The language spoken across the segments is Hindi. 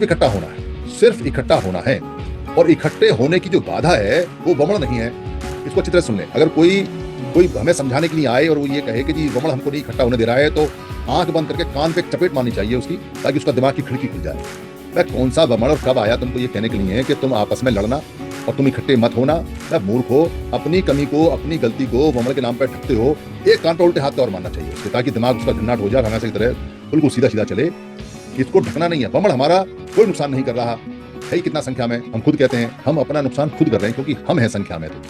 इकट्ठा होना है, सिर्फ इकट्ठा होना है। और इकट्ठे होने की जो बाधा है वो वमन नहीं है। इसको अच्छी तरह सुन लें। अगर कोई कोई हमें समझाने के लिए आए और वो ये कहे कि जी वमन हमको नहीं इकट्ठा होने दे रहा है, तो आंख बंद करके कान पे चपेट मारनी चाहिए उसकी, ताकि उसका दिमाग की खिड़की खुल जाए। मैं कौन सा वमन और कब आया तुमको ये कहने के लिए कि तुम आपस में लड़ना और तुम इकट्ठे मत होना। मैं मूर्ख हो, अपनी कमी को, अपनी गलती को वमन के नाम पर ढकते हो। एक कान पर उल्टे हाथ पे और मारना चाहिए उसके, ताकि दिमाग उसका झन्नाट हो जाए, हमेशा की तरह बिल्कुल सीधा सीधा चले। इसको ढकना नहीं है। वमन हमारा कोई नुकसान नहीं कर रहा है ही कितना संख्या में। हम खुद कहते हैं हम अपना नुकसान खुद कर रहे हैं, क्योंकि हम हैं संख्या में, तो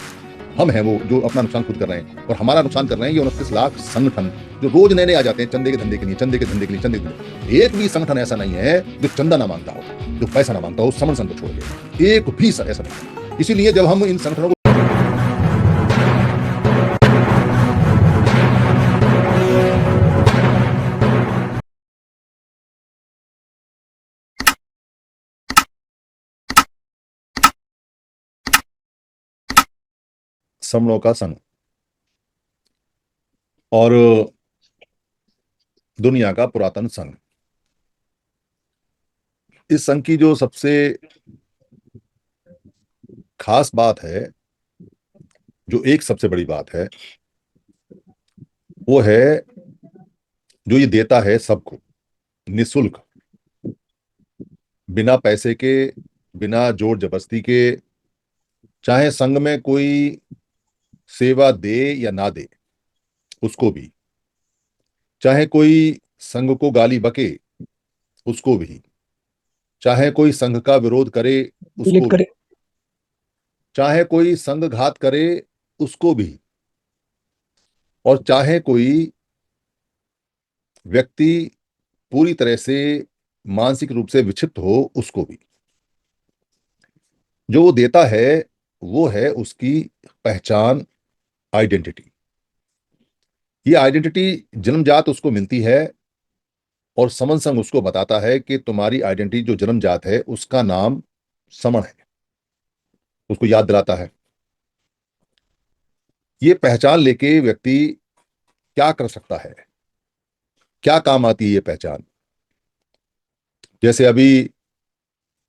हम हैं वो जो अपना नुकसान खुद कर रहे हैं। और हमारा नुकसान कर रहे हैं ये 29 लाख संगठन जो रोज नए नए आ जाते हैं चंदे के धंधे के लिए, चंदे के धंधे के लिए, चंदे के लिए। एक भी संगठन ऐसा नहीं है जो चंदा ना मांगता हो, जो पैसा ना मांगता हो समन संघ को छोड़ के। एक भी ऐसा नहीं। इसीलिए जब हम इन संगठनों को समणों का संघ और दुनिया का पुरातन संघ, इस संघ की जो सबसे खास बात है, जो एक सबसे बड़ी बात है, वो है जो ये देता है सबको निशुल्क, बिना पैसे के, बिना जोर जबरदस्ती के। चाहे संघ में कोई सेवा दे या ना दे उसको भी, चाहे कोई संघ को गाली बके उसको भी, चाहे कोई संघ का विरोध करे डिलीट उसको भी, करे। चाहे कोई संघ घात करे उसको भी, और चाहे कोई व्यक्ति पूरी तरह से मानसिक रूप से विक्षिप्त हो उसको भी। जो वो देता है वो है उसकी पहचान, आइडेंटिटी। ये आइडेंटिटी जन्मजात उसको मिलती है, और समन संघ उसको बताता है कि तुम्हारी आइडेंटिटी जो जन्मजात है उसका नाम समण है, उसको याद दिलाता है। ये पहचान लेके व्यक्ति क्या कर सकता है, क्या काम आती है ये पहचान। जैसे अभी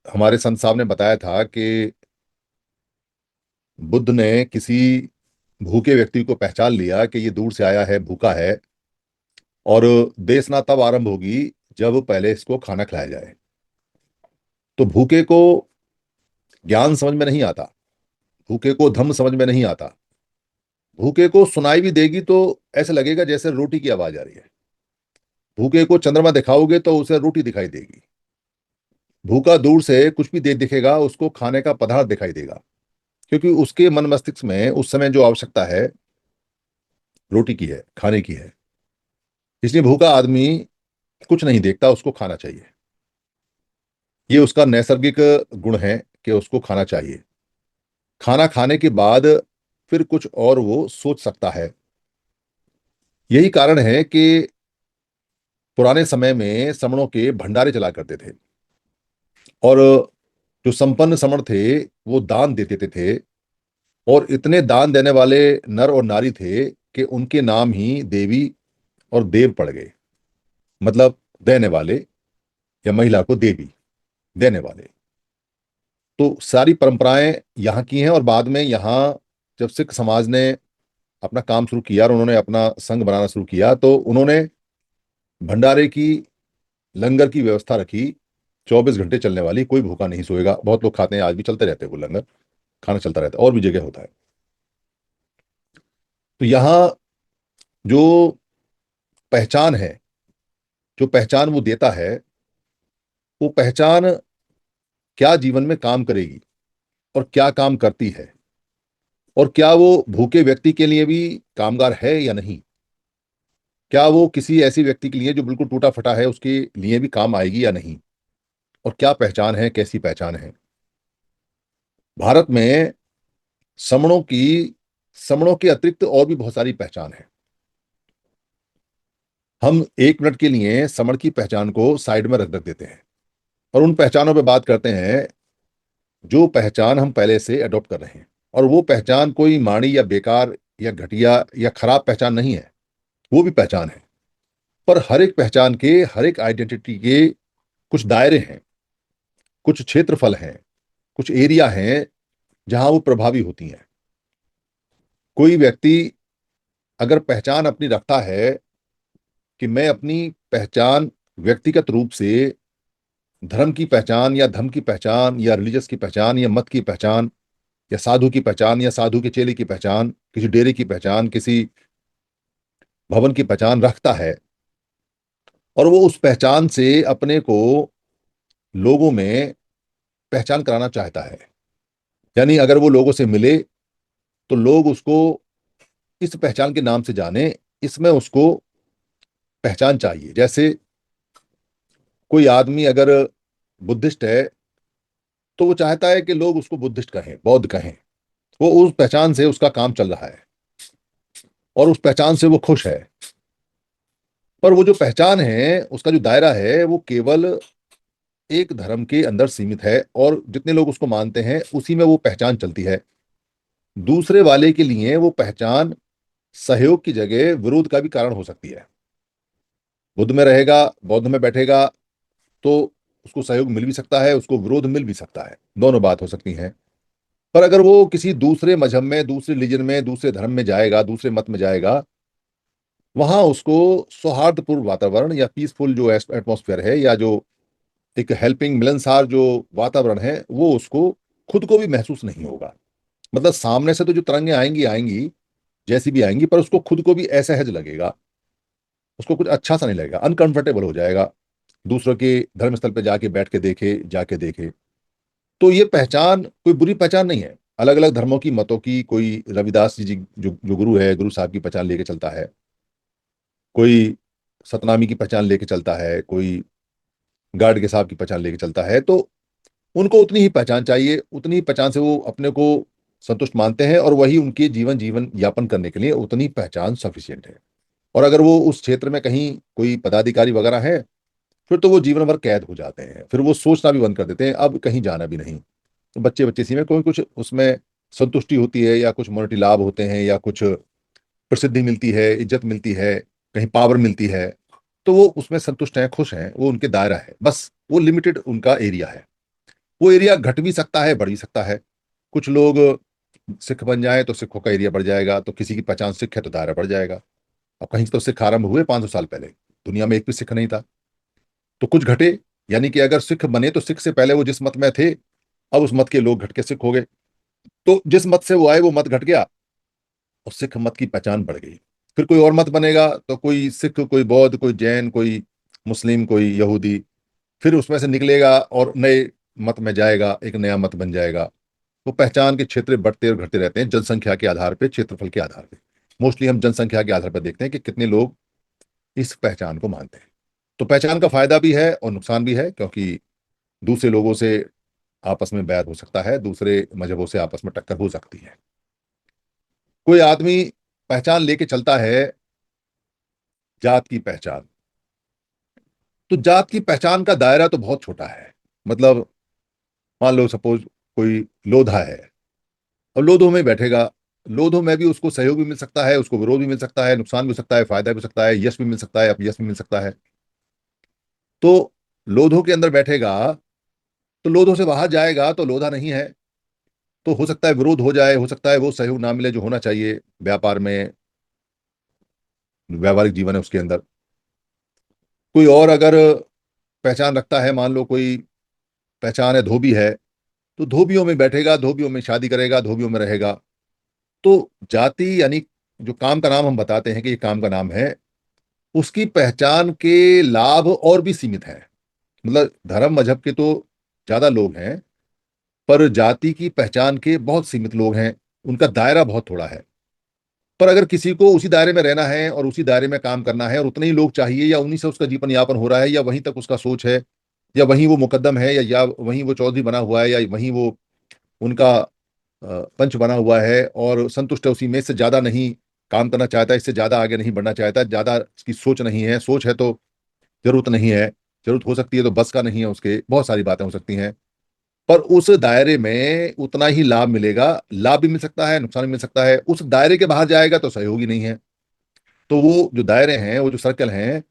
हमारे संत साहब ने बताया था कि बुद्ध ने किसी भूखे व्यक्ति को पहचान लिया कि ये दूर से आया है, भूखा है, और देशना तब आरंभ होगी जब पहले इसको खाना खिलाया जाए। तो भूखे को ज्ञान समझ में नहीं आता, भूखे को धम्म समझ में नहीं आता। भूखे को सुनाई भी देगी तो ऐसे लगेगा जैसे रोटी की आवाज आ रही है। भूखे को चंद्रमा दिखाओगे तो उसे रोटी दिखाई देगी। भूखा दूर से कुछ भी दिखेगा, उसको खाने का पदार्थ दिखाई देगा, क्योंकि उसके मन मस्तिष्क में उस समय जो आवश्यकता है रोटी की है, खाने की है। इसलिए भूखा आदमी कुछ नहीं देखता, उसको खाना चाहिए। ये उसका नैसर्गिक गुण है कि उसको खाना चाहिए। खाना खाने के बाद फिर कुछ और वो सोच सकता है। यही कारण है कि पुराने समय में समणों के भंडारे चला करते थे, और जो संपन्न समण थे वो दान देते थे। और इतने दान देने वाले नर और नारी थे कि उनके नाम ही देवी और देव पड़ गए। मतलब देने वाले, या महिला को देवी, देने वाले। तो सारी परंपराएं यहाँ की हैं। और बाद में यहाँ जब सिख समाज ने अपना काम शुरू किया और उन्होंने अपना संघ बनाना शुरू किया, तो उन्होंने भंडारे की, लंगर की व्यवस्था रखी। 24 घंटे चलने वाली, कोई भूखा नहीं सोएगा। बहुत लोग खाते हैं, आज भी चलते रहते हैं वो लंगर, खाना चलता रहता है, और भी जगह होता है। तो यहाँ जो पहचान है, जो पहचान वो देता है, वो पहचान क्या जीवन में काम करेगी और क्या काम करती है, और क्या वो भूखे व्यक्ति के लिए भी कामगार है या नहीं, क्या वो किसी ऐसी व्यक्ति के लिए जो बिल्कुल टूटा फटा है उसके लिए भी काम आएगी या नहीं, और क्या पहचान है, कैसी पहचान है। भारत में समणों की, समणों के अतिरिक्त और भी बहुत सारी पहचान है। हम 1 मिनट के लिए समण की पहचान को साइड में रख रख देते हैं और उन पहचानों पे बात करते हैं जो पहचान हम पहले से अडॉप्ट कर रहे हैं। और वो पहचान कोई माड़ी या बेकार या घटिया या खराब पहचान नहीं है, वो भी पहचान है। पर हर एक पहचान के, हर एक आइडेंटिटी के कुछ दायरे हैं। कुछ क्षेत्रफल हैं, कुछ एरिया हैं जहां वो प्रभावी होती हैं। कोई व्यक्ति अगर पहचान अपनी रखता है कि मैं अपनी पहचान व्यक्तिगत रूप से धर्म की पहचान या धर्म की पहचान या रिलीजियस की पहचान या मत की पहचान या साधु की पहचान या साधु के चेले की पहचान, किसी डेरे की पहचान, किसी भवन की पहचान रखता है, और वो उस पहचान से अपने को लोगों में पहचान कराना चाहता है, यानी अगर वो लोगों से मिले तो लोग उसको इस पहचान के नाम से जाने, इसमें उसको पहचान चाहिए। जैसे कोई आदमी अगर बुद्धिस्ट है तो वो चाहता है कि लोग उसको बुद्धिस्ट कहें, बौद्ध कहें। वो उस पहचान से उसका काम चल रहा है और उस पहचान से वो खुश है। पर वो जो पहचान है, उसका जो दायरा है, वो केवल एक धर्म के अंदर सीमित है और जितने लोग उसको मानते हैं उसी में वो पहचान चलती है। दूसरे वाले के लिए वो पहचान सहयोग की जगह विरोध का भी कारण हो सकती है। बुद्ध में रहेगा, बौद्ध में बैठेगा, तो उसको सहयोग मिल भी सकता है, उसको विरोध मिल भी सकता है, दोनों बात हो सकती हैं। पर अगर वो किसी दूसरे मजहब में, दूसरे रिलीजन में, दूसरे धर्म में जाएगा, दूसरे मत में जाएगा, वहां उसको सौहार्दपूर्ण वातावरण या पीसफुल जो एटमॉस्फेयर है, या जो एक हेल्पिंग मिलनसार जो वातावरण है, वो उसको खुद को भी महसूस नहीं होगा। मतलब सामने से तो जो तरंगे आएंगी आएंगी, जैसी भी आएंगी, पर उसको खुद को भी असहज लगेगा, उसको कुछ अच्छा सा नहीं लगेगा, अनकंफर्टेबल हो जाएगा। दूसरों के धर्म स्थल पे जाके बैठ के देखे, जाके देखे, तो ये पहचान कोई बुरी पहचान नहीं है। अलग अलग धर्मों की, मतों की, कोई रविदास जी जो गुरु है, गुरु साहब की पहचान लेके चलता है, कोई सतनामी की पहचान लेके चलता है, कोई गार्ड के साहब की पहचान लेके चलता है, तो उनको उतनी ही पहचान चाहिए, उतनी ही पहचान से वो अपने को संतुष्ट मानते हैं, और वही उनके जीवन जीवन यापन करने के लिए उतनी पहचान सफिशियंट है। और अगर वो उस क्षेत्र में कहीं कोई पदाधिकारी वगैरह है, फिर तो वो जीवन भर कैद हो जाते हैं, फिर वो सोचना भी बंद कर देते हैं, अब कहीं जाना भी नहीं। तो बच्चे बच्चे सी में कोई कुछ उसमें संतुष्टि होती है, या कुछ मोनेटरी लाभ होते हैं, या कुछ प्रसिद्धि मिलती है, इज्जत मिलती है, कहीं पावर मिलती है, तो वो उसमें संतुष्ट हैं, खुश हैं, वो उनके दायरा है, बस वो लिमिटेड उनका एरिया है। वो एरिया घट भी सकता है, बढ़ भी सकता है। कुछ लोग सिख बन जाए तो सिखों का एरिया बढ़ जाएगा, तो किसी की पहचान सिख है तो दायरा बढ़ जाएगा। अब कहीं तो सिख आरंभ हुए 500 साल पहले, दुनिया में एक भी सिख नहीं था, तो कुछ घटे। यानी कि अगर सिख बने तो सिख से पहले वो जिस मत में थे, अब उस मत के लोग घट के सिख हो गए, तो जिस मत से वो आए वो मत घट गया और सिख मत की पहचान बढ़ गई। फिर कोई और मत बनेगा, तो कोई सिख, कोई बौद्ध, कोई जैन, कोई मुस्लिम, कोई यहूदी, फिर उसमें से निकलेगा और नए मत में जाएगा, एक नया मत बन जाएगा। वो पहचान के क्षेत्र बढ़ते और घटते रहते हैं जनसंख्या के आधार पे, क्षेत्रफल के आधार पे। मोस्टली हम जनसंख्या के आधार पर देखते हैं कि कितने लोग इस पहचान को मानते हैं। तो पहचान का फायदा भी है और नुकसान भी है, क्योंकि दूसरे लोगों से आपस में बैर हो सकता है, दूसरे मजहबों से आपस में टक्कर हो सकती है। कोई आदमी पहचान लेके चलता है, जात की पहचान, तो जात की पहचान का दायरा तो बहुत छोटा है। मतलब मान लो सपोज कोई लोधा है, और लोधों में बैठेगा, लोधों में भी उसको सहयोग भी मिल सकता है, उसको विरोध भी मिल सकता है, नुकसान भी हो सकता है, फायदा भी हो सकता है, यश भी मिल सकता है, अपयश भी मिल सकता है। तो लोधों के अंदर बैठेगा, तो लोधों से बाहर जाएगा तो लोधा नहीं है, तो हो सकता है विरोध हो जाए, हो सकता है वो सहयोग ना मिले जो होना चाहिए व्यापार में, व्यावहारिक जीवन है उसके अंदर। कोई और अगर पहचान रखता है, मान लो कोई पहचान है धोबी है, तो धोबियों में बैठेगा, धोबियों में शादी करेगा, धोबियों में रहेगा। तो जाति यानी जो काम का नाम हम बताते हैं कि ये काम का नाम है, उसकी पहचान के लाभ और भी सीमित है। मतलब धर्म मजहब के तो ज्यादा लोग हैं, पर जाति की पहचान के बहुत सीमित लोग हैं, उनका दायरा बहुत थोड़ा है। पर अगर किसी को उसी दायरे में रहना है और उसी दायरे में काम करना है और उतने ही लोग चाहिए, या उन्हीं से उसका जीवन यापन हो रहा है, या वहीं तक उसका सोच है, या वहीं वो मुकद्दम है, या वहीं वो चौधरी बना हुआ है, या वहीं वो उनका पंच बना हुआ है और संतुष्ट है उसी में, इससे ज्यादा नहीं काम करना चाहता है, इससे ज्यादा आगे नहीं बढ़ना चाहता है, ज्यादा इसकी सोच नहीं है, सोच है तो जरूरत नहीं है, जरूरत हो सकती है तो बस का नहीं है, उसके बहुत सारी बातें हो सकती हैं। पर उस दायरे में उतना ही लाभ मिलेगा, लाभ भी मिल सकता है, नुकसान भी मिल सकता है। उस दायरे के बाहर जाएगा तो सहयोगी नहीं है। तो वो जो दायरे हैं, वो जो सर्कल हैं,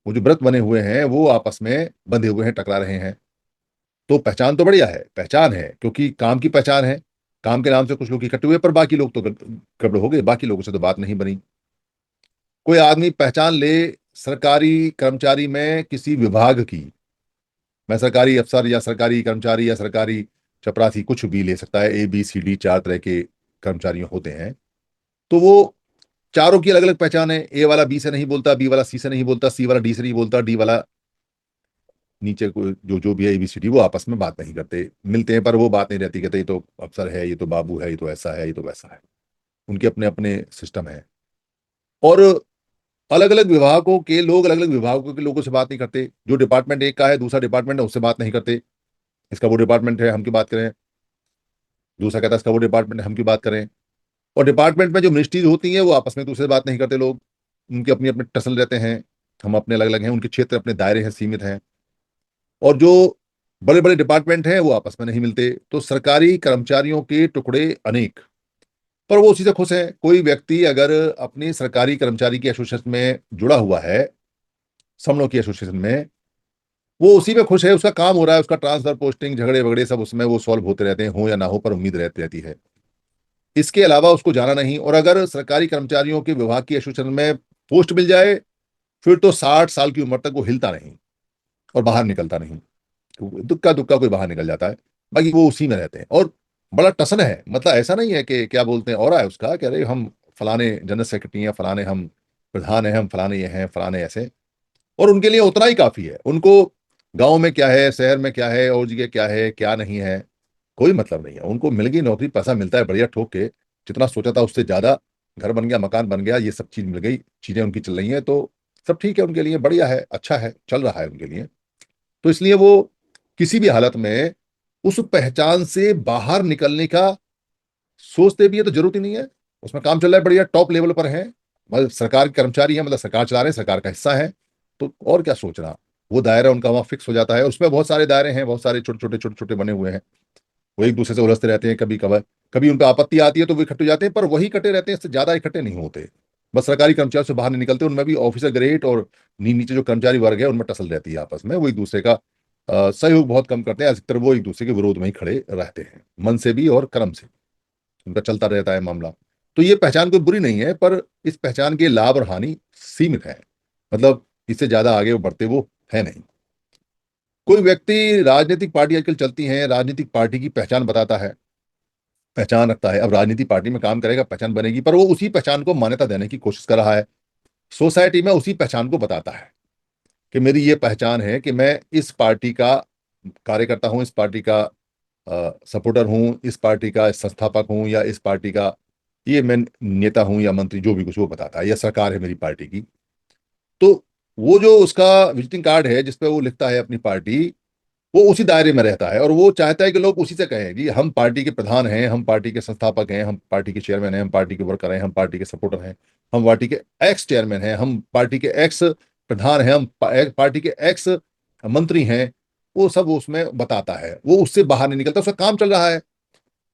वो जो व्रत बने हुए हैं, वो आपस में बंधे हुए हैं, टकरा रहे हैं। तो पहचान तो बढ़िया है, पहचान है, क्योंकि काम की पहचान है। काम के नाम से कुछ लोग इकट्ठे हुए, पर बाकी लोग तो गड़बड़ हो गए, बाकी लोगों से तो बात नहीं बनी। कोई आदमी पहचान ले सरकारी कर्मचारी में किसी विभाग की, मैं सरकारी अफसर या सरकारी कर्मचारी या सरकारी चपरासी कुछ भी ले सकता है, ABCD 4 तरह के कर्मचारी होते हैं। तो वो चारों की अलग अलग पहचान है। A वाला B से नहीं बोलता, B वाला C से नहीं बोलता, C वाला D से नहीं बोलता, D वाला नीचे को जो जो भी है ABCD, वो आपस में बात नहीं करते, मिलते हैं पर वो बात नहीं रहती, कहते ये तो अफसर है, ये तो बाबू है, ये तो ऐसा है, ये तो वैसा है। उनके अपने अपने सिस्टम है। और अलग अलग विभागों के लोग अलग अलग विभागों के लोगों से बात नहीं करते। जो डिपार्टमेंट एक का है, दूसरा डिपार्टमेंट है, उससे बात नहीं करते। इसका वो डिपार्टमेंट है, हम क्यों बात करें। दूसरा कहता है इसका वो डिपार्टमेंट है, हम क्यों बात करें। और डिपार्टमेंट में जो मिनिस्ट्रीज होती हैं वो आपस में दूसरे से बात नहीं करते लोग, उनके अपने अपने टसल रहते हैं। हम अपने अलग अलग हैं, उनके क्षेत्र अपने दायरे हैं, सीमित हैं। और जो बड़े बड़े डिपार्टमेंट हैं वो आपस में नहीं मिलते। तो सरकारी कर्मचारियों के टुकड़े अनेक, पर वो उसी से खुश है। कोई व्यक्ति अगर अपनी सरकारी कर्मचारी की एसोसिएशन में जुड़ा हुआ है, समनों की एसोसिएशन में, वो उसी में खुश है, उसका काम हो रहा है, उसका ट्रांसफर पोस्टिंग झगड़े वगड़े सब उसमें वो सॉल्व होते रहते हैं, हो या ना हो, पर उम्मीद रहती रहती है। इसके अलावा उसको जाना नहीं। और अगर सरकारी कर्मचारियों के विभाग की एसोसिएशन में पोस्ट मिल जाए, फिर तो 60 साल की उम्र तक वो हिलता नहीं और बाहर निकलता नहीं। दुक्का दुक्का कोई बाहर निकल जाता है, बाकी वो उसी में रहते हैं। और बड़ा टसन है, मतलब ऐसा नहीं है कि क्या बोलते हैं और है उसका, कह रहे हम फलाने जनरल सेक्रेटरी हैं, फलाने हम प्रधान हैं, हम फलाने ये हैं, फलाने ऐसे। और उनके लिए उतना ही काफी है। उनको गांव में क्या है, शहर में क्या है, और जगह क्या है क्या नहीं है, कोई मतलब नहीं है। उनको मिल गई नौकरी, पैसा मिलता है बढ़िया ठोक के, जितना सोचा था उससे ज्यादा। घर बन गया, मकान बन गया, ये सब चीज मिल गई, चीजें उनकी चल रही हैं, तो सब ठीक है उनके लिए, बढ़िया है, अच्छा है, चल रहा है उनके लिए। तो इसलिए वो किसी भी हालत में उस पहचान से बाहर निकलने का सोचते भी है तो जरूरत ही नहीं है। उसमें काम चल रहा है बढ़िया, टॉप लेवल पर है, मतलब सरकार के कर्मचारी है, मतलब सरकार चला रहे हैं, सरकार का हिस्सा है। तो और क्या सोचना। वो दायरा उनका वहां फिक्स हो जाता है। उसमें बहुत सारे दायरे हैं, बहुत सारे छोटे छोटे बने हुए हैं। वो एक दूसरे से उलझते रहते हैं, कभी कभार कभी उनको आपत्ति आती है तो वो इकट्ठे हो जाते हैं, पर वही इकट्ठे रहते हैं, इससे ज्यादा इकट्ठे नहीं होते। बस सरकारी कर्मचारी से बाहर नहीं निकलते, उनमें भी ऑफिसर ग्रेड और नीचे जो कर्मचारी वर्ग है उनमें टसल रहती है आपस में। वो एक दूसरे का सहयोग बहुत कम करते हैं, अधिकतर वो एक दूसरे के विरोध में ही खड़े रहते हैं, मन से भी और कर्म से उनका चलता रहता है मामला। तो ये पहचान कोई बुरी नहीं है, पर इस पहचान के लाभ और हानि सीमित है। मतलब इससे ज्यादा आगे वो बढ़ते वो है नहीं। कोई व्यक्ति, राजनीतिक पार्टी आजकल चलती है, राजनीतिक पार्टी की पहचान बताता है, पहचान रखता है। अब राजनीतिक पार्टी में काम करेगा, पहचान बनेगी, पर वो उसी पहचान को मान्यता देने की कोशिश कर रहा है। सोसाइटी में उसी पहचान को बताता है कि मेरी ये पहचान है कि मैं इस पार्टी का कार्यकर्ता हूँ, इस पार्टी का सपोर्टर हूँ, इस पार्टी का संस्थापक हूँ, या इस पार्टी का ये मैं नेता हूँ या मंत्री, जो भी कुछ वो बताता है, या सरकार है मेरी पार्टी की। तो वो जो उसका विजिटिंग कार्ड है जिसपे वो लिखता है अपनी पार्टी, वो उसी दायरे में रहता है। और वो चाहता है कि लोग उसी से कहें कि हम पार्टी के प्रधान हैं, हम पार्टी के संस्थापक हैं, हम पार्टी के चेयरमैन हैं, हम पार्टी के वर्कर हैं, हम पार्टी के सपोर्टर हैं, हम पार्टी के एक्स चेयरमैन हैं, हम पार्टी के एक्स प्रधान हैं, हम पार्टी के एक्स मंत्री हैं। वो सब वो उसमें बताता है, वो उससे बाहर नहीं निकलता, उसका काम चल रहा है।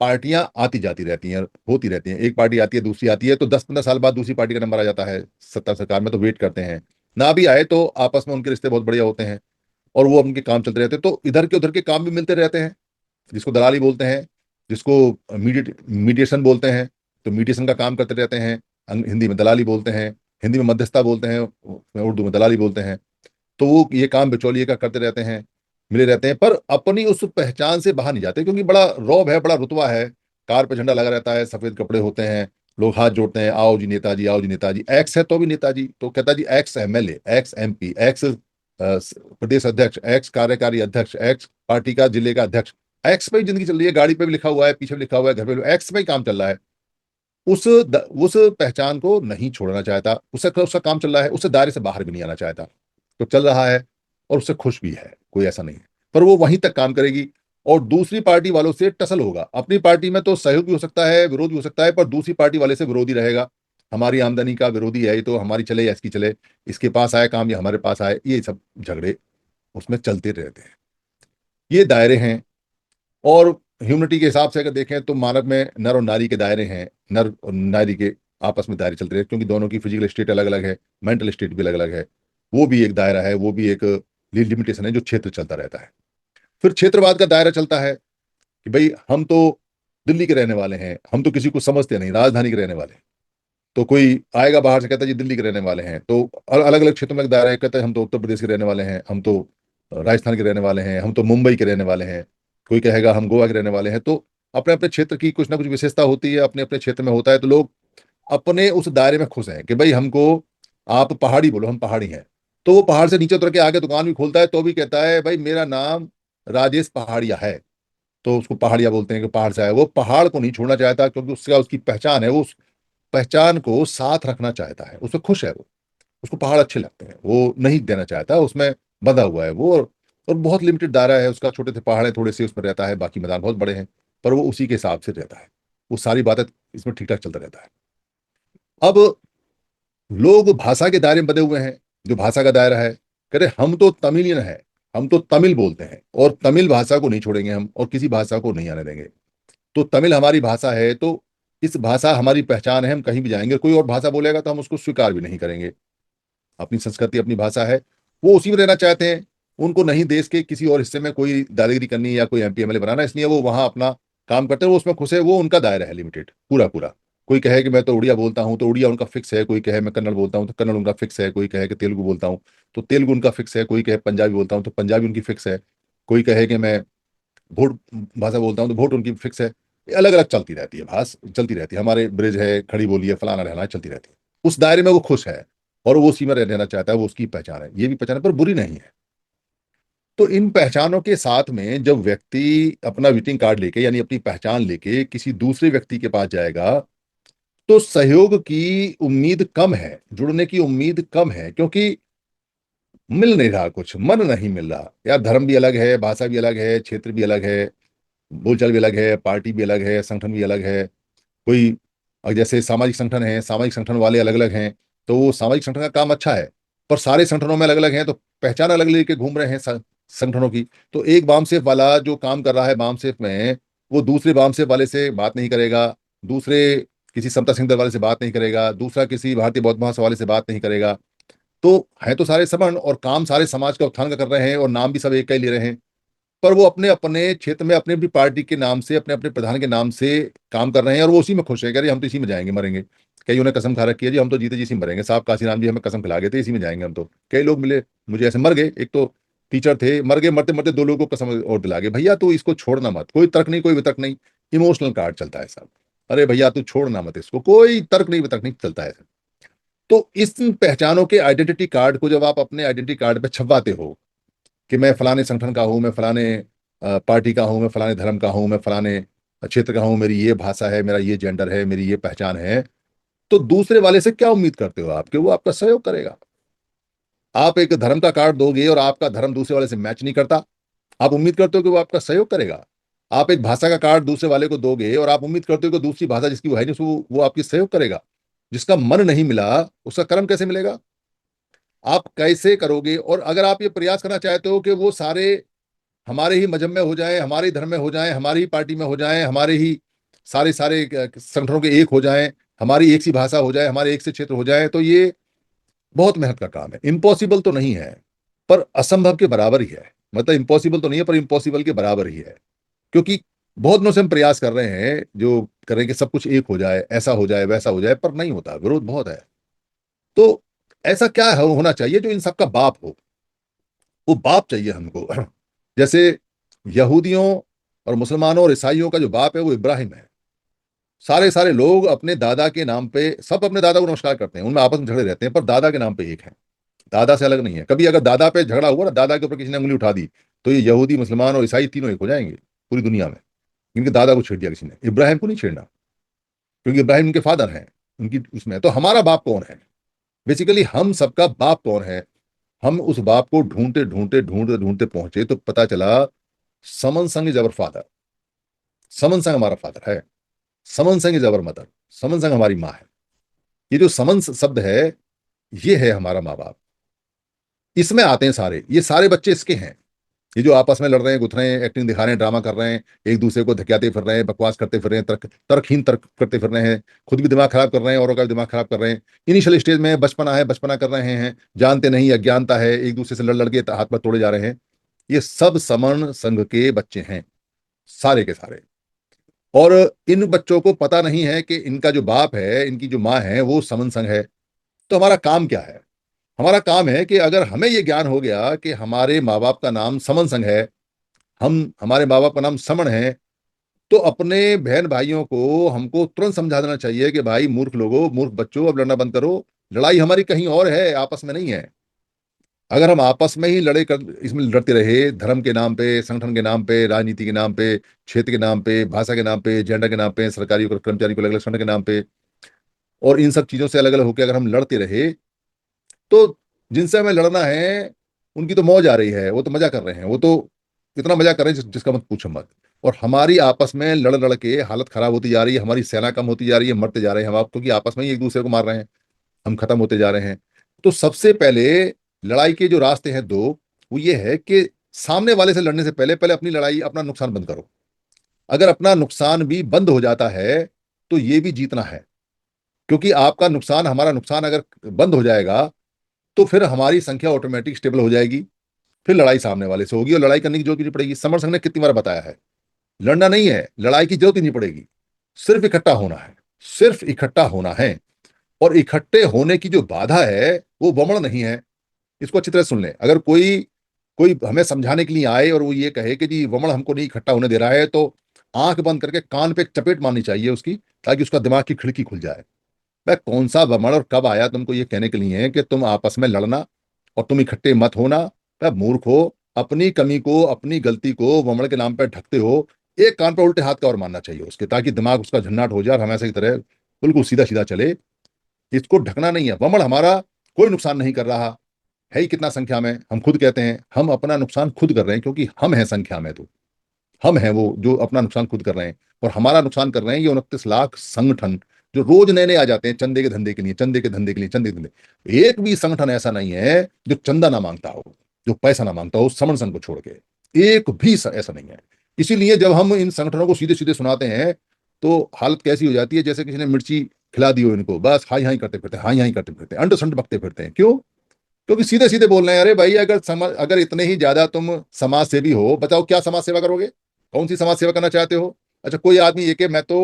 पार्टियां आती जाती रहती हैं, होती रहती हैं, एक पार्टी आती है, दूसरी आती है, तो 10-15 साल बाद दूसरी पार्टी का नंबर आ जाता है सत्ता सरकार में, तो वेट करते हैं। ना भी आए तो आपस में उनके रिश्ते बहुत बढ़िया होते हैं, और वो उनके काम चलते रहते हैं, तो इधर के उधर के काम भी मिलते रहते हैं। जिसको दलाली बोलते हैं, जिसको मीडिएशन बोलते हैं, तो मीडिएशन का काम करते रहते हैं। हिंदी में दलाली बोलते हैं, हिंदी में मध्यस्थता बोलते हैं, उर्दू में दलाली बोलते हैं। तो वो ये काम बिचौलिए का करते रहते हैं, मिले रहते हैं, पर अपनी उस पहचान से बाहर नहीं जाते, क्योंकि बड़ा रौब है, बड़ा रुतबा है। कार पे झंडा लगा रहता है, सफेद कपड़े होते हैं, लोग हाथ जोड़ते हैं, आओ जी नेताजी, आओ जी नेताजी। एक्स है तो भी नेताजी, तो कहता जी ex MLA, ex MP, ex प्रदेश अध्यक्ष, एक्स कार्यकारी अध्यक्ष, एक्स पार्टी का जिले का अध्यक्ष। एक्स पे ही जिंदगी चल रही है, गाड़ी पे भी लिखा हुआ है, पीछे भी लिखा हुआ है, घर पे भी एक्स पे ही काम चल रहा है। उस पहचान को नहीं छोड़ना चाहता, उससे उसका काम चल रहा है, उससे दायरे से बाहर भी नहीं आना चाहता। तो चल रहा है, और उससे खुश भी है, कोई ऐसा नहीं है। पर वो वहीं तक काम करेगी, और दूसरी पार्टी वालों से टसल होगा। अपनी पार्टी में तो सहयोग भी हो सकता है, विरोध भी हो सकता है, पर दूसरी पार्टी वाले से विरोधी रहेगा। हमारी आमदनी का विरोधी है, ये तो हमारी चले या इसकी चले, इसके पास आए काम या हमारे पास आए, ये सब झगड़े उसमें चलते रहते हैं। ये दायरे हैं। और ह्यूमनिटी के हिसाब से अगर देखें तो मानव में नर और नारी के दायरे हैं। नर और नारी के आपस में दायरे चलते रहे, क्योंकि दोनों की फिजिकल स्टेट अलग अलग है, मेंटल स्टेट भी अलग अलग है। वो भी एक दायरा है, वो भी एक लिमिटेशन है, जो क्षेत्र चलता रहता है। फिर क्षेत्रवाद का दायरा चलता है कि भाई हम तो दिल्ली के रहने वाले हैं, हम तो किसी को समझते नहीं, राजधानी के रहने वाले हैं। तो कोई आएगा बाहर से कहता है जी दिल्ली के रहने वाले हैं, तो अलग अलग क्षेत्रों में दायरा है, कहता है हम तो उत्तर प्रदेश के रहने वाले हैं, हम तो राजस्थान के रहने वाले हैं, हम तो मुंबई के रहने वाले हैं, कोई कहेगा हम गोवा के रहने वाले हैं। तो अपने अपने क्षेत्र की कुछ ना कुछ विशेषता होती है, अपने अपने क्षेत्र में होता है, तो लोग अपने उस दायरे में खुश हैं कि भाई हमको आप पहाड़ी बोलो, हम पहाड़ी हैं। तो वो पहाड़ से नीचे उतर के आगे दुकान भी खोलता है तो भी कहता है भाई मेरा नाम राजेश पहाड़िया है, तो उसको पहाड़िया बोलते हैं कि पहाड़ से आया। वो पहाड़ को नहीं छोड़ना चाहता क्योंकि उसका उसकी पहचान है, वो उस पहचान को साथ रखना चाहता है, उसमें खुश है वो, उसको पहाड़ अच्छे लगते हैं, वो नहीं देना चाहता, उसमें बंधा हुआ है वो। और बहुत लिमिटेड दायरा है उसका, छोटे से पहाड़ है, थोड़े से उसमें रहता है, बाकी मैदान बहुत बड़े हैं, पर वो उसी के हिसाब से रहता है। वो सारी बातें इसमें ठीक ठाक चलता रहता है। अब लोग भाषा के दायरे में बंधे हुए हैं, जो भाषा का दायरा है, कह रहे हम तो तमिलियन है, हम तो तमिल बोलते हैं और तमिल भाषा को नहीं छोड़ेंगे हम, और किसी भाषा को नहीं आने देंगे। तो तमिल हमारी भाषा है, तो इस भाषा हमारी पहचान है, हम कहीं भी जाएंगे कोई और भाषा बोलेगा तो हम उसको स्वीकार भी नहीं करेंगे। अपनी संस्कृति अपनी भाषा है, वो उसी में रहना चाहते हैं। उनको नहीं देश के किसी और हिस्से में कोई दादागिरी करनी या कोई एमपी एमएलए बनाना, इसलिए वो वहां अपना काम करते हैं, वो उसमें खुश है, वो उनका दायरा है लिमिटेड पूरा पूरा। कोई कहे कि मैं तो उड़िया बोलता हूँ तो उड़िया उनका फिक्स है, कोई कहे मैं कन्नड़ बोलता हूँ तो कन्नड़ उनका फिक्स है, कोई कहे कि तेलुगु बोलता हूँ तो तेलुगु उनका फिक्स है, कोई कहे पंजाबी बोलता हूँ तो पंजाबी उनकी फिक्स है, कोई कहे कि मैं भोट भाषा बोलता हूँ तो भोट उनकी फिक्स है। अलग अलग चलती रहती है, भाषा चलती रहती है, हमारे ब्रिज है, खड़ी बोली है, फलाना रहना है, चलती रहती है। उस दायरे में वो खुश है और वो उसी में रहना चाहता है, वो उसकी पहचान है, ये भी पहचान है पर बुरी नहीं है। तो इन पहचानों के साथ में जब व्यक्ति अपना विजिटिंग कार्ड लेके यानी अपनी पहचान लेके किसी दूसरे व्यक्ति के पास जाएगा, तो सहयोग की उम्मीद कम है, जुड़ने की उम्मीद कम है, क्योंकि मिल नहीं रहा, कुछ मन नहीं मिल रहा यार। धर्म भी अलग है, भाषा भी अलग है, क्षेत्र भी अलग है, बोलचाल भी अलग है, पार्टी भी अलग है, संगठन भी अलग है। कोई जैसे सामाजिक संगठन है, सामाजिक संगठन वाले अलग अलग हैं, तो वो सामाजिक संगठन का काम अच्छा है, पर सारे संगठनों में अलग अलग हैं, तो पहचान अलग लेके घूम रहे हैं संगठनों की। तो एक वामसेफ वाला जो काम कर रहा है वामसेफ में, वो दूसरे वामसेफ वाले से बात नहीं करेगा, दूसरे किसी समता सिंह दल वाले से बात नहीं करेगा, दूसरा किसी भारतीय बौद्ध महासभा वाले से बात नहीं करेगा। तो है तो सारे समान और काम सारे समाज का उत्थान का कर रहे हैं और नाम भी सब एक का ही ले रहे हैं, पर वो अपने अपने क्षेत्र में अपने अपनी पार्टी के नाम से, अपने अपने प्रधान के नाम से काम कर रहे हैं और वो उसी में खुश है, कह रहे हम तो इसी में जाएंगे मरेंगे। कईयों ने कसम खा रखी है जी हम तो जीते जी इसी में मरेंगे, साहब काशीराम जी हमें कसम खिला गए थे इसी में जाएंगे हम तो। कई लोग मिले मुझे ऐसे मर गए, एक तो टीचर थे मर गए, मरते मरते दो लोगों को कसम और दिला गए, भैया तू इसको छोड़ना मत, कोई तर्क नहीं कोई वितर्क नहीं, इमोशनल कार्ड चलता है साहब। अरे भैया तू छोड़ना मत इसको, कोई तर्क नहीं वितर्क नहीं चलता है। तो इस पहचानों के आइडेंटिटी कार्ड को जब आप अपने आइडेंटिटी कार्ड पे छपवाते हो कि मैं फलाने संगठन का हूँ, मैं फलाने पार्टी का हूँ, मैं फलाने धर्म का हूँ, मैं फलाने क्षेत्र का हूँ, मेरी ये भाषा है, मेरा ये जेंडर है, मेरी ये पहचान है, तो दूसरे वाले से क्या उम्मीद करते हो आप कि वो आपका सहयोग करेगा? आप एक धर्म का कार्ड दोगे और आपका धर्म दूसरे वाले से मैच नहीं करता, आप उम्मीद करते हो कि वो आपका सहयोग करेगा? आप एक भाषा का कार्ड दूसरे वाले को दोगे और आप उम्मीद करते हो कि दूसरी भाषा जिसकी वो है नहीं वो आपकी सहयोग करेगा? जिसका मन नहीं मिला उसका कर्म कैसे मिलेगा? आप कैसे करोगे? और अगर आप ये प्रयास करना चाहते हो कि वो सारे हमारे ही मजहब में हो जाए, हमारे ही धर्म में हो जाए, हमारी ही पार्टी में हो जाए, हमारे ही सारे सारे संगठनों के एक हो जाए, हमारी एक सी भाषा हो जाए, हमारे एक से क्षेत्र हो जाए, तो ये बहुत मेहनत का काम है। इम्पॉसिबल तो नहीं है पर असंभव के बराबर ही है, मतलब इम्पॉसिबल तो नहीं है पर इम्पॉसिबल के बराबर ही है। क्योंकि बहुत दिनों से हम प्रयास कर रहे हैं, जो कर रहे हैं कि सब कुछ एक हो जाए, ऐसा हो जाए वैसा हो जाए, पर नहीं होता, विरोध बहुत है। तो ऐसा क्या होना चाहिए जो इन सबका बाप हो? वो बाप चाहिए हमको। जैसे यहूदियों और मुसलमानों और ईसाइयों का जो बाप है वो इब्राहिम है। सारे सारे लोग अपने दादा के नाम पे सब अपने दादा को नमस्कार करते हैं, उनमें आपस में झगड़े रहते हैं पर दादा के नाम पे एक है, दादा से अलग नहीं है। कभी अगर दादा पे झगड़ा हुआ ना, दादा के ऊपर किसी ने उंगली उठा दी, तो ये यहूदी मुसलमान और ईसाई तीनों एक हो जाएंगे पूरी दुनिया में। इनके दादा को छेड़ दिया किसी ने, इब्राहिम को नहीं छेड़ना, क्योंकि इब्राहिम उनके फादर हैं उनकी उसमें। तो हमारा बाप कौन है? बेसिकली हम सबका बाप कौन है? हम उस बाप को ढूंढते ढूंढते ढूंढते ढूंढते पहुंचे तो पता चला समन संग इज अवर फादर। समन संग हमारा फादर है, समन संग इज अवर मदर, समन संग हमारी माँ है। ये जो समन शब्द है ये है हमारा माँ बाप। इसमें आते हैं सारे, ये सारे बच्चे इसके हैं। ये जो आपस में लड़ रहे हैं, गुथ रहे हैं, एक्टिंग दिखा रहे हैं, ड्रामा कर रहे हैं, एक दूसरे को धकियाते फिर रहे हैं, बकवास करते फिर रहे हैं, तर्कहीन तर्क करते फिर रहे हैं, खुद भी दिमाग खराब कर रहे हैं, औरों का भी दिमाग खराब कर रहे हैं। इनिशियल स्टेज में बचपना है, बचपना कर रहे हैं, जानते नहीं, अज्ञानता है, एक दूसरे से लड़ लड़ के हाथ पर तोड़े जा रहे हैं। ये सब समण संघ के बच्चे हैं, सारे के सारे। और इन बच्चों को पता नहीं है कि इनका जो बाप है, इनकी जो माँ है, वो समन संघ है। तो हमारा काम क्या है? हमारा काम है कि अगर हमें ये ज्ञान हो गया कि हमारे माँ बाप का नाम समन संघ है, हमारे माँ बाप का नाम समण है, तो अपने बहन भाइयों को हमको तुरंत समझा देना चाहिए कि भाई मूर्ख लोगों, मूर्ख बच्चों, अब लड़ना बंद करो। लड़ाई हमारी कहीं और है, आपस में नहीं है। अगर हम आपस में ही लड़े कर इसमें लड़ते रहे, धर्म के नाम पे, संगठन के नाम पे, राजनीति के नाम पे, क्षेत्र के नाम पे, भाषा के नाम पे, जेंडर के नाम पे, सरकारी और कर्मचारी को अलग अलग संगठन के नाम पे, और इन सब चीजों से अलग अलग होकर अगर हम लड़ते रहे, तो जिनसे हमें लड़ना है उनकी तो मौज आ रही है, वो तो मजा कर रहे हैं, वो तो इतना मजा कर रहे हैं जिसका मत पूछो मत। और हमारी आपस में लड़ लड़ के हालत खराब होती जा रही है, हमारी सेना कम होती जा रही है, मरते जा रहे हैं हम आप, क्योंकि आपस में ही एक दूसरे को मार रहे हैं, हम खत्म होते जा रहे हैं। तो सबसे पहले लड़ाई के जो रास्ते हैं दो, वो ये है कि सामने वाले से लड़ने से पहले पहले अपनी लड़ाई, अपना नुकसान बंद करो। अगर अपना नुकसान भी बंद हो जाता है तो ये भी जीतना है, क्योंकि आपका नुकसान, हमारा नुकसान अगर बंद हो जाएगा तो फिर हमारी संख्या ऑटोमेटिक स्टेबल हो जाएगी। फिर लड़ाई सामने वाले से होगी और लड़ाई करने की जरूरत नहीं पड़ेगी। समर संघ ने कितनी बार बताया है, लड़ना नहीं है, लड़ाई की जरूरत ही नहीं पड़ेगी, सिर्फ इकट्ठा होना है, सिर्फ इकट्ठा होना है। और इकट्ठे होने की जो बाधा है वो वमन नहीं है। इसको अच्छी तरह सुन लें। अगर कोई कोई हमें समझाने के लिए आए और वो ये कहे कि जी वमन हमको नहीं इकट्ठा होने दे रहा है, तो आंख बंद करके कान पे एक चपेट मारनी चाहिए उसकी, ताकि उसका दिमाग की खिड़की खुल जाए। वह कौन सा वमन और कब आया तुमको ये कहने के लिए कि तुम आपस में लड़ना और तुम इकट्ठे मत होना? वह मूर्ख हो, अपनी कमी को, अपनी गलती को वमन के नाम पर ढकते हो। एक कान पर उल्टे हाथ का और मानना चाहिए उसके, ताकि दिमाग उसका झन्नाट हो जाए और हमेशा की तरह बिल्कुल सीधा सीधा चले। इसको ढकना नहीं है। वमन हमारा कोई नुकसान नहीं कर रहा है ही, कितना संख्या में हम खुद कहते हैं, हम अपना नुकसान खुद कर रहे हैं, क्योंकि हम हैं संख्या में, तो हम हैं वो जो अपना नुकसान खुद कर रहे हैं। और हमारा नुकसान कर रहे हैं ये 29 लाख संगठन, जो रोज नए नए आ जाते हैं चंदे के धंधे के लिए, चंदे के धंधे के लिए, चंदे के धंधे। एक भी संगठन ऐसा नहीं है जो चंदा ना मांगता हो, जो पैसा ना मांगता हो, समण संघ को छोड़ के। एक भी ऐसा नहीं है। इसीलिए जब हम इन संगठनों को सीधे सीधे सुनाते हैं तो हालत कैसी हो जाती है, जैसे किसी ने मिर्ची खिला दी हो इनको, बस हाई हाई करते फिरते, हाई हाई करते फिरते, अंट संट बकते फिरते हैं। क्यों? क्योंकि सीधे सीधे बोल रहे हैं, अरे भाई अगर इतने ही ज्यादा तुम समाज सेवी हो, बताओ क्या समाज सेवा करोगे? कौन सी समाज सेवा करना चाहते हो? अच्छा, कोई आदमी ये कि मैं तो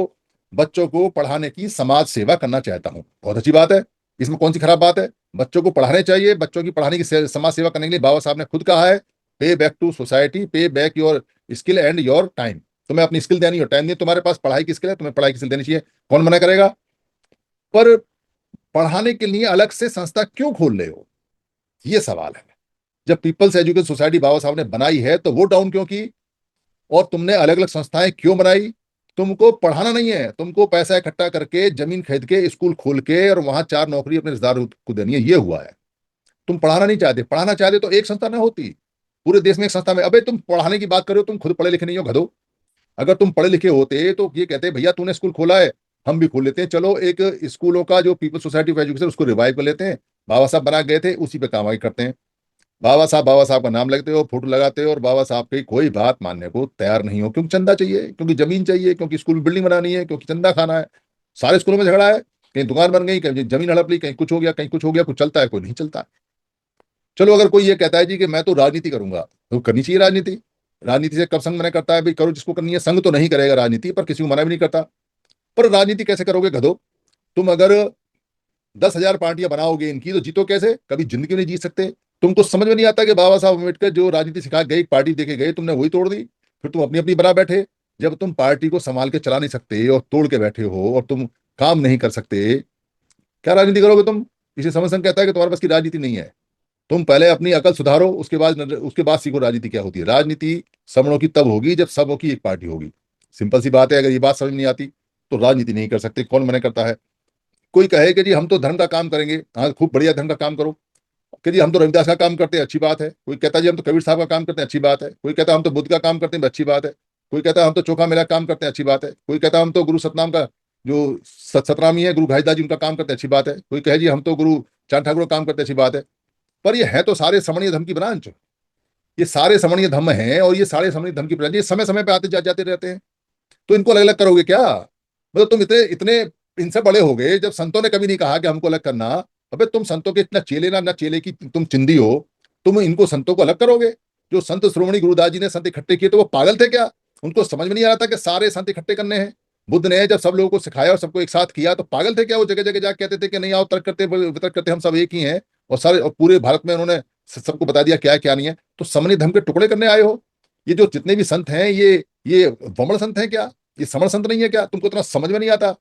बच्चों को पढ़ाने की समाज सेवा करना चाहता हूँ, बहुत अच्छी बात है। इसमें कौन सी खराब बात है? बच्चों को पढ़ाने चाहिए, बच्चों की पढ़ाने की समाज सेवा करने के लिए बाबा साहब ने खुद कहा है, पे बैक टू सोसाइटी, पे back your skill and your time. तुम्हें अपनी स्किल देनी और टाइम देनी। तुम्हारे पास पढ़ाई की स्किल है, तुम्हें पढ़ाई की स्किल देनी चाहिए, कौन मना करेगा? पर पढ़ाने के लिए अलग से संस्था क्यों खोल रहे हो, ये सवाल है। जब पीपल्स एजुकेशन सोसाइटी बाबा साहब ने बनाई है तो वो डाउन क्यों की? और तुमने अलग अलग संस्थाएं क्यों बनाई? तुमको पढ़ाना नहीं है, तुमको पैसा इकट्ठा करके जमीन खरीद के स्कूल खोल के और वहां 4 नौकरी अपने रिश्तेदार को देनी है, ये हुआ है। तुम पढ़ाना नहीं चाहते। पढ़ाना चाहते तो एक संस्था ना होती, पूरे देश में एक संस्था में। अबे तुम पढ़ाने की बात करो, तुम खुद पढ़े लिखे नहीं हो गधो। अगर तुम पढ़े लिखे होते तो ये कहते भैया तूने स्कूल खोला है, हम भी खोल लेते हैं, चलो एक स्कूलों का जो पीपल सोसाइटी ऑफ एजुकेशन उसको रिवाइव कर लेते हैं। बाबा साहब बना गए थे, उसी पे काम आगे करते हैं। बाबा साहब का नाम लगते हो, फोटो लगाते हो, और बाबा साहब की कोई बात मानने को तैयार नहीं हो, क्योंकि चंदा चाहिए, क्योंकि जमीन चाहिए, क्योंकि स्कूल में बिल्डिंग बनानी है, क्योंकि चंदा खाना है। सारे स्कूलों में झगड़ा है, कहीं दुकान बन गई, कहीं जमीन हड़प ली, कहीं कुछ हो गया, कहीं कुछ हो गया, कुछ चलता है, कोई नहीं चलता। चलो अगर कोई ये कहता है जी कि मैं तो राजनीति करूंगा, तो करनी चाहिए राजनीति। राजनीति से कब संघ मना करता है? भाई करो जिसको करनी है, संघ तो नहीं करेगा राजनीति, पर किसी को मना भी नहीं करता। पर राजनीति कैसे करोगे गधो? तुम अगर 10,000 पार्टियां बनाओगे इनकी, तो जीतो कैसे? कभी जिंदगी में नहीं जीत सकते। तुमको समझ में नहीं आता कि बाबा साहब अम्बेडकर जो राजनीति सिखा गए, एक पार्टी देके गए, तुमने वही तोड़ दी, फिर तुम अपनी अपनी बना बैठे। जब तुम पार्टी को संभाल के चला नहीं सकते और तोड़ के बैठे हो और तुम काम नहीं कर सकते, क्या राजनीति करोगे तुम? इसे समझ संघ कहता है कि तुम्हारे पास की राजनीति नहीं है। तुम पहले अपनी अकल सुधारो, उसके बाद सीखो राजनीति क्या होती है। राजनीति समणों की तब होगी जब सबों की एक पार्टी होगी। सिंपल सी बात है। अगर ये बात समझ नहीं आती तो राजनीति नहीं कर सकते। कौन मना करता है? कोई कहे कि जी हम तो धर्म का काम करेंगे, हाँ खूब बढ़िया धर्म का काम करो। कि जी हम तो रविदास का काम करते हैं, अच्छी बात है। कोई कहता है जी हम तो कबीर साहब का काम करते हैं, अच्छी बात है। कोई कहता है हम तो बुद्ध का काम करते हैं, अच्छी बात है। कोई कहता है हम तो चोखा मेला काम करते हैं, अच्छी बात है। कोई कहता है हम तो गुरु सतनाम का जो सतनामी है, गुरु घासीदास जी उनका काम करते हैं, अच्छी बात है। कोई कहे जी हम तो गुरु चांद ठाकुर का काम करते हैं, अच्छी बात है। पर ये है तो सारे समणीय धर्म की ब्रांच। ये सारे समणीय धर्म हैं और ये सारे समणीय धर्म की ब्रांच, ये समय समय पे आते जाते रहते हैं। तो इनको अलग अलग करोगे क्या? मतलब तुम इतने इतने इनसे बड़े हो गए, जब संतों ने कभी नहीं कहा कि हमको अलग करना। अबे तुम संतों के इतना चेले ना चेले की तुम चिंदी हो, तुम इनको संतों को अलग करोगे? जो संत श्रोमणी गुरुदास जी ने संत इकट्ठे किए, तो वो पागल थे क्या? उनको समझ में नहीं आ रहा था कि सारे संत इकट्ठे करने हैं? बुद्ध ने जब सब लोगों को सिखाया और सबको एक साथ किया, तो पागल थे क्या वो? जगह जगह जाके कहते थे कि नहीं आओ तर्क करते वितर्क करते, हम सब एक ही हैं। और सारे और पूरे भारत में उन्होंने सबको बता दिया क्या है क्या नहीं है। तो समन्वय धर्म के टुकड़े करने आए हो? ये जो जितने भी संत हैं, ये वमन संत हैं क्या? ये समण संत नहीं है क्या? तुमको इतना समझ में नहीं आता?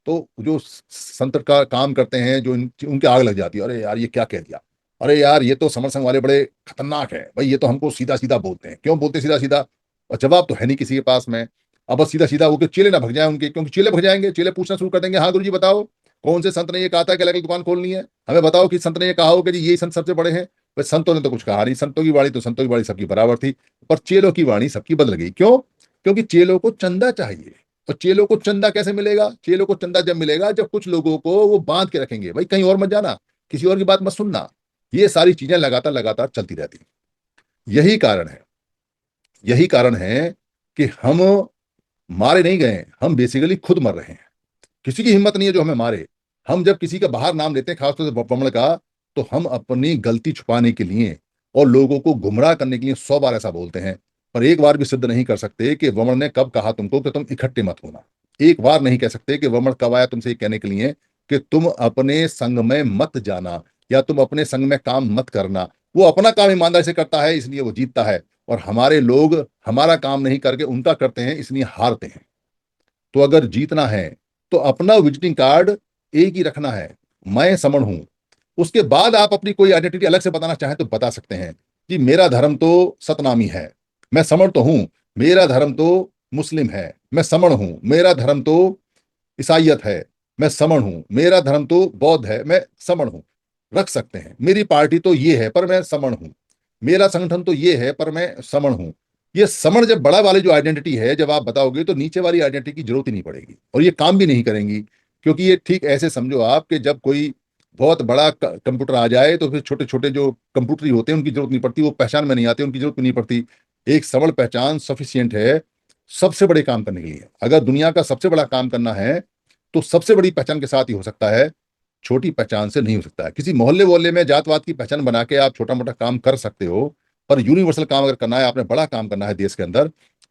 तो जो संत का काम करते हैं, जो उनके आग लग जाती है, अरे यार ये क्या कह दिया, अरे यार ये तो समर संघ वाले बड़े खतरनाक है भाई, ये तो हमको सीधा सीधा बोलते हैं। क्यों बोलते सीधा सीधा? और जवाब तो है नहीं किसी के पास में। अब बस सीधा सीधा वो कि चेले ना भग जाए उनके, क्योंकि चेले भग जाएंगे, चेले पूछना शुरू कर देंगे, हाँ गुरु जी बताओ कौन से संत ने ये कहा था कि अलग अलग दुकान खोलनी है? हमें बताओ कि संत ने ये कहा हो कि जी यही संत सबसे बड़े हैं। भाई संतों ने तो कुछ कहा नहीं, संतों की वाणी तो संतों की वाणी सबकी बराबर थी, पर चेलों की वाणी सबकी बदल गई। क्यों? क्योंकि चेलों को चंदा चाहिए। और चेलों को चंदा कैसे मिलेगा? चेलों को चंदा जब मिलेगा जब कुछ लोगों को वो बांध के रखेंगे, भाई कहीं और मत जाना, किसी और की बात मत सुनना। ये सारी चीजें लगातार लगातार चलती रहती। यही कारण है, यही कारण है कि हम मारे नहीं गए, हम बेसिकली खुद मर रहे हैं। किसी की हिम्मत नहीं है जो हमें मारे। हम जब किसी का बाहर नाम लेते हैं, खासतौर से बमण का, तो हम अपनी गलती छुपाने के लिए और लोगों को गुमराह करने के लिए 100 बार ऐसा बोलते हैं, पर एक बार भी सिद्ध नहीं कर सकते कि वमन ने कब कहा तुमको कि तुम इकट्ठे मत होना। एक बार नहीं कह सकते कि वमन कब आया तुमसे ये कहने के लिए कि तुम अपने संग में मत जाना या तुम अपने संग में काम मत करना। वो अपना काम ईमानदारी से करता है, इसलिए वो जीतता है, और हमारे लोग हमारा काम नहीं करके उनका करते हैं, इसलिए हारते हैं। तो अगर जीतना है तो अपना विजिटिंग कार्ड एक ही रखना है, मैं समण हूं। उसके बाद आप अपनी कोई आइडेंटिटी अलग से बताना चाहें तो बता सकते हैं कि मेरा धर्म तो सतनामी है, मैं समण तो हूं। मेरा धर्म तो मुस्लिम है, मैं समण हूं। मेरा धर्म तो ईसाइयत है, मैं समण हूं। मेरा धर्म तो बौद्ध है, मैं समण हूं। रख सकते हैं। मेरी पार्टी तो ये है पर मैं समण हूं। मेरा संगठन तो ये है पर मैं समण हूं। ये समण जब बड़ा वाली जो आइडेंटिटी है जब आप बताओगे, तो नीचे वाली आइडेंटिटी की जरूरत ही नहीं पड़ेगी, और ये काम भी नहीं करेंगी। क्योंकि ये ठीक ऐसे समझो आप कि जब कोई बहुत बड़ा कंप्यूटर आ जाए, तो फिर छोटे छोटे जो कंप्यूटर होते हैं उनकी जरूरत नहीं पड़ती, वो पहचान में नहीं आते, उनकी जरूरत भी नहीं पड़ती। एक सबल पहचान सफिशियंट है सबसे बड़े काम करने के लिए। अगर दुनिया का सबसे बड़ा काम करना है तो सबसे बड़ी पहचान के साथ ही हो सकता है, छोटी पहचान से नहीं हो सकता है। किसी मोहल्ले वोहल्ले में जातवाद की पहचान बना के आप छोटा मोटा काम कर सकते हो, पर यूनिवर्सल काम अगर करना है, आपने बड़ा काम करना है देश के अंदर,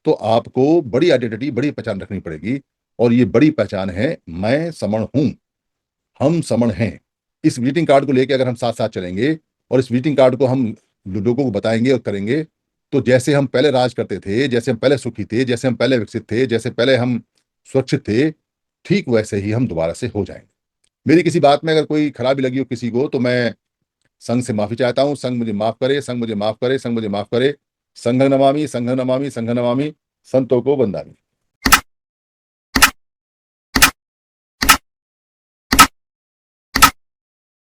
तो आपको बड़ी आइडेंटिटी, बड़ी पहचान रखनी पड़ेगी। और ये बड़ी पहचान है, मैं समण हूं, हम समण हैं। इस विजिटिंग कार्ड को लेकर अगर हम साथ साथ चलेंगे और इस विजिटिंग कार्ड को हम लोगों को बताएंगे और करेंगे, तो जैसे हम पहले राज करते थे, जैसे हम पहले सुखी थे, जैसे हम पहले विकसित थे, जैसे पहले हम सुरक्षित थे, ठीक वैसे ही हम दोबारा से हो जाएंगे। मेरी किसी बात में अगर कोई खराबी लगी हो किसी को, तो मैं संघ से माफी चाहता हूं। संघ मुझे माफ करे, संघ मुझे माफ करे, संघ मुझे माफ करे। संघ नमामि, संघ नमामि, संघ नमामि, संतों को वंदामि।